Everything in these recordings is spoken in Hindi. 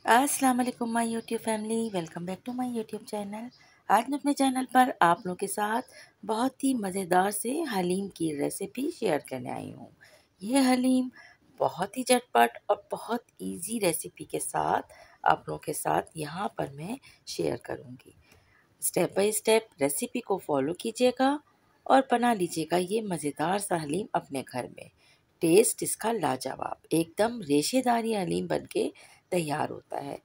अस्सलाम वालेकुम my YouTube family, welcome back to my YouTube channel. आज मैं अपने चैनल पर आप लोगों के साथ बहुत ही मज़ेदार से हलीम की रेसिपी शेयर करने आई हूँ। ये हलीम बहुत ही झटपट और बहुत इजी रेसिपी के साथ आप लोगों के साथ यहाँ पर मैं शेयर करूँगी। स्टेप बाय स्टेप रेसिपी को फॉलो कीजिएगा और बना लीजिएगा ये मज़ेदार सा हलीम अपने घर में। टेस्ट इसका लाजवाब, एकदम रेशेदार ये हलीम बनके तैयार होता है।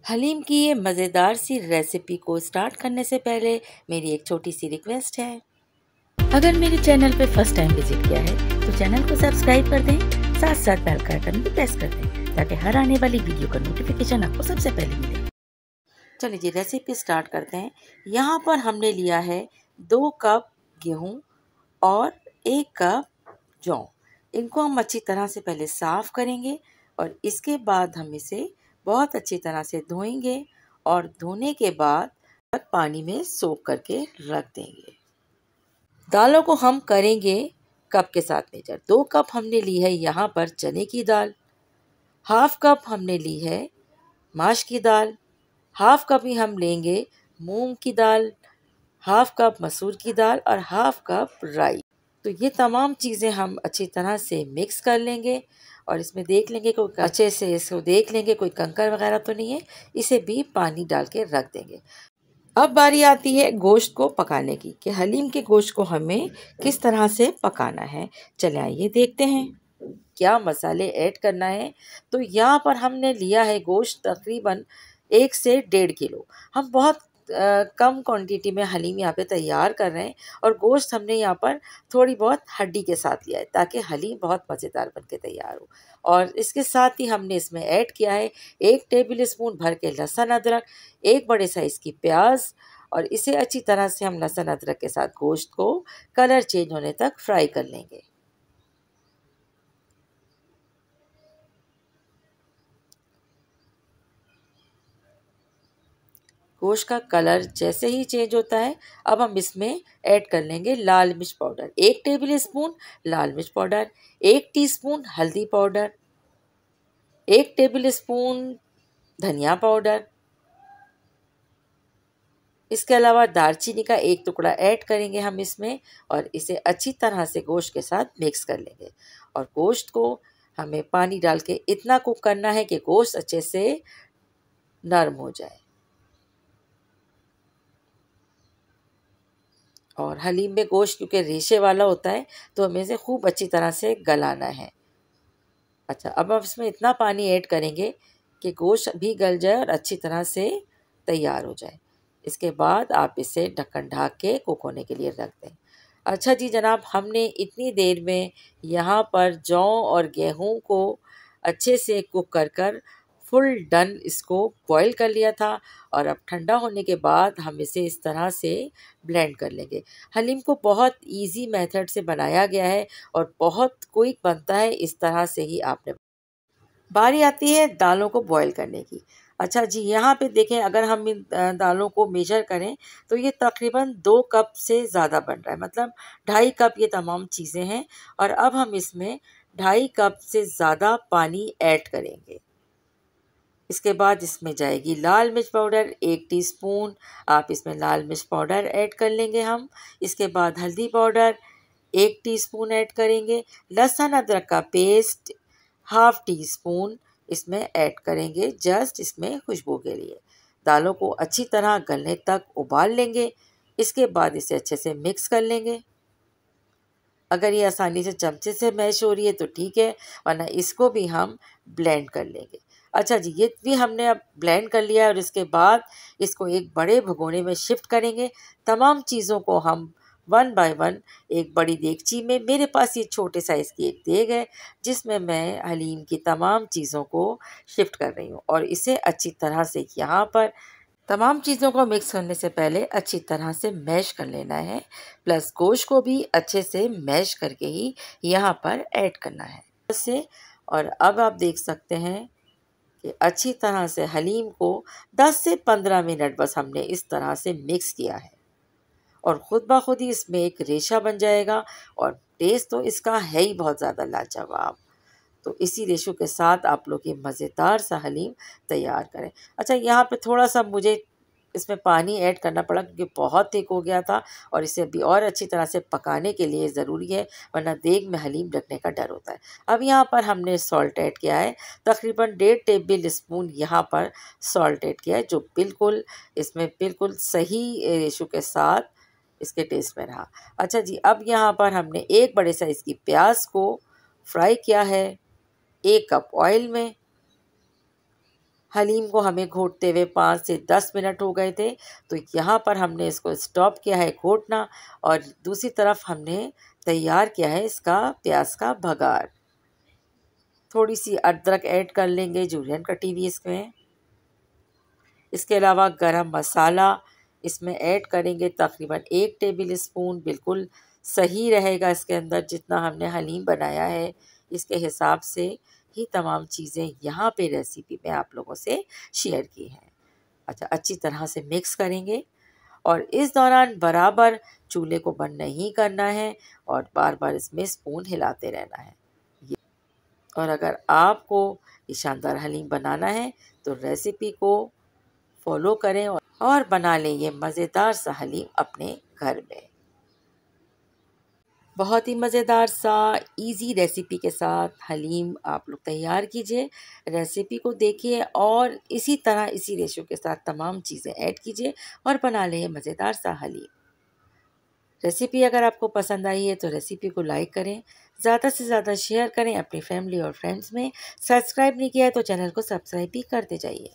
हलीम की ये मज़ेदार सी रेसिपी को स्टार्ट करने से पहले मेरी एक छोटी सी रिक्वेस्ट है। अगर मेरे चैनल पे फर्स्ट टाइम विजिट किया है तो चैनल को सब्सक्राइब कर दें, साथ साथ बेल का आइकन भी प्रेस कर दें ताकि हर आने वाली वीडियो का नोटिफिकेशन आपको सबसे पहले मिले। चलिए जी रेसिपी स्टार्ट करते हैं। यहाँ पर हमने लिया है 2 कप गेहूँ और 1 कप जौ। इनको हम अच्छी तरह से पहले साफ़ करेंगे और इसके बाद हम इसे बहुत अच्छी तरह से धोएंगे और धोने के बाद पानी में सोख करके रख देंगे। दालों को हम करेंगे कप के साथ मेजर। 2 कप हमने ली है यहाँ पर चने की दाल, हाफ कप हमने ली है माश की दाल, हाफ कप ही हम लेंगे मूंग की दाल, हाफ कप मसूर की दाल और हाफ कप राई। तो ये तमाम चीज़ें हम अच्छी तरह से मिक्स कर लेंगे और इसमें देख लेंगे कोई अच्छे से इसको देख लेंगे कोई कंकर वगैरह तो नहीं है। इसे भी पानी डाल के रख देंगे। अब बारी आती है गोश्त को पकाने की कि हलीम के गोश्त को हमें किस तरह से पकाना है। चले आइए देखते हैं क्या मसाले ऐड करना है। तो यहाँ पर हमने लिया है गोश्त तकरीबन 1 से 1.5 किलो। हम बहुत कम क्वांटिटी में हलीम यहाँ पे तैयार कर रहे हैं और गोश्त हमने यहाँ पर थोड़ी बहुत हड्डी के साथ लिया है ताकि हलीम बहुत मज़ेदार बन के तैयार हो। और इसके साथ ही हमने इसमें ऐड किया है 1 टेबल स्पून भर के लहसुन अदरक, 1 बड़े साइज़ की प्याज और इसे अच्छी तरह से हम लहसुन अदरक के साथ गोश्त को कलर चेंज होने तक फ्राई कर लेंगे। गोश्त का कलर जैसे ही चेंज होता है अब हम इसमें ऐड कर लेंगे लाल मिर्च पाउडर, 1 टेबल स्पून लाल मिर्च पाउडर, 1 टीस्पून हल्दी पाउडर, 1 टेबल स्पून धनिया पाउडर। इसके अलावा दालचीनी का 1 टुकड़ा ऐड करेंगे हम इसमें और इसे अच्छी तरह से गोश्त के साथ मिक्स कर लेंगे। और गोश्त को हमें पानी डाल के इतना कुक करना है कि गोश्त अच्छे से नरम हो जाए। और हलीम में गोश्त क्योंकि रेशे वाला होता है तो हमें इसे खूब अच्छी तरह से गलाना है। अच्छा, अब हम इसमें इतना पानी ऐड करेंगे कि गोश्त भी गल जाए और अच्छी तरह से तैयार हो जाए। इसके बाद आप इसे ढक्कन ढाक के कुक होने के लिए रख दें। अच्छा जी जनाब, हमने इतनी देर में यहाँ पर जौ और गेहूँ को अच्छे से कुक कर कर फुल डन इसको बॉईल कर लिया था और अब ठंडा होने के बाद हम इसे इस तरह से ब्लेंड कर लेंगे। हलीम को बहुत इजी मेथड से बनाया गया है और बहुत क्विक बनता है। इस तरह से ही आपने बारी आती है दालों को बॉईल करने की। अच्छा जी, यहाँ पे देखें अगर हम इन दालों को मेजर करें तो ये तकरीबन 2 कप से ज़्यादा बन रहा है, मतलब 2.5 कप ये तमाम चीज़ें हैं। और अब हम इसमें 2.5 कप से ज़्यादा पानी ऐड करेंगे। इसके बाद इसमें जाएगी लाल मिर्च पाउडर 1 टीस्पून। आप इसमें लाल मिर्च पाउडर ऐड कर लेंगे हम। इसके बाद हल्दी पाउडर 1 टीस्पून ऐड करेंगे। लहसुन अदरक का पेस्ट हाफ टी स्पून इसमें ऐड करेंगे, जस्ट इसमें खुशबू के लिए। दालों को अच्छी तरह गलने तक उबाल लेंगे। इसके बाद इसे अच्छे से मिक्स कर लेंगे। अगर ये आसानी से चमचे से मैश हो रही है तो ठीक है, वरना इसको भी हम ब्लेंड कर लेंगे। अच्छा जी, ये भी हमने अब ब्लेंड कर लिया है और इसके बाद इसको एक बड़े भगोने में शिफ्ट करेंगे। तमाम चीज़ों को हम वन बाय वन एक बड़ी देगची में, मेरे पास ये छोटे साइज़ की एक देग है जिसमें मैं हलीम की तमाम चीज़ों को शिफ्ट कर रही हूँ और इसे अच्छी तरह से यहाँ पर तमाम चीज़ों को मिक्स करने से पहले अच्छी तरह से मैश कर लेना है। प्लस गोश्त को भी अच्छे से मैश करके ही यहाँ पर ऐड करना है से। और अब आप देख सकते हैं कि अच्छी तरह से हलीम को 10 से 15 मिनट बस हमने इस तरह से मिक्स किया है और ख़ुद ब खुद ही इसमें एक रेशा बन जाएगा और टेस्ट तो इसका है ही बहुत ज़्यादा लाजवाब। तो इसी रेशो के साथ आप लोग ये मज़ेदार सा हलीम तैयार करें। अच्छा, यहाँ पे थोड़ा सा मुझे इसमें पानी ऐड करना पड़ा क्योंकि बहुत थिक हो गया था और इसे अभी और अच्छी तरह से पकाने के लिए ज़रूरी है, वरना देग में हलीम लगने का डर होता है। अब यहाँ पर हमने सॉल्ट ऐड किया है, तकरीबन 1.5 टेबल स्पून यहाँ पर सॉल्ट ऐड किया है, जो बिल्कुल इसमें बिल्कुल सही रेशो के साथ इसके टेस्ट में रहा। अच्छा जी, अब यहाँ पर हमने एक बड़े साइज़ की प्याज को फ्राई किया है 1 कप ऑयल में। हलीम को हमें घोटते हुए 5 से 10 मिनट हो गए थे, तो यहाँ पर हमने इसको स्टॉप किया है घोटना और दूसरी तरफ हमने तैयार किया है इसका प्याज का भगार। थोड़ी सी अदरक ऐड कर लेंगे, जुलियन कटी हुई इसमें। इसके अलावा गरम मसाला इसमें ऐड करेंगे तकरीबन 1 टेबल स्पून, बिल्कुल सही रहेगा इसके अंदर जितना हमने हलीम बनाया है इसके हिसाब से ही तमाम चीज़ें यहाँ पे रेसिपी में आप लोगों से शेयर की हैं। अच्छा, अच्छी तरह से मिक्स करेंगे और इस दौरान बराबर चूल्हे को बंद नहीं करना है और बार बार इसमें स्पून हिलाते रहना है। और अगर आपको ये शानदार हलीम बनाना है तो रेसिपी को फॉलो करें और बना लें ये मज़ेदार सा हलीम अपने घर में। बहुत ही मज़ेदार सा इजी रेसिपी के साथ हलीम आप लोग तैयार कीजिए। रेसिपी को देखिए और इसी तरह इसी रेशो के साथ तमाम चीज़ें ऐड कीजिए और बना लें मज़ेदार सा हलीम। रेसिपी अगर आपको पसंद आई है तो रेसिपी को लाइक करें, ज़्यादा से ज़्यादा शेयर करें अपनी फैमिली और फ्रेंड्स में। सब्सक्राइब नहीं किया है तो चैनल को सब्सक्राइब भी करते जाइए।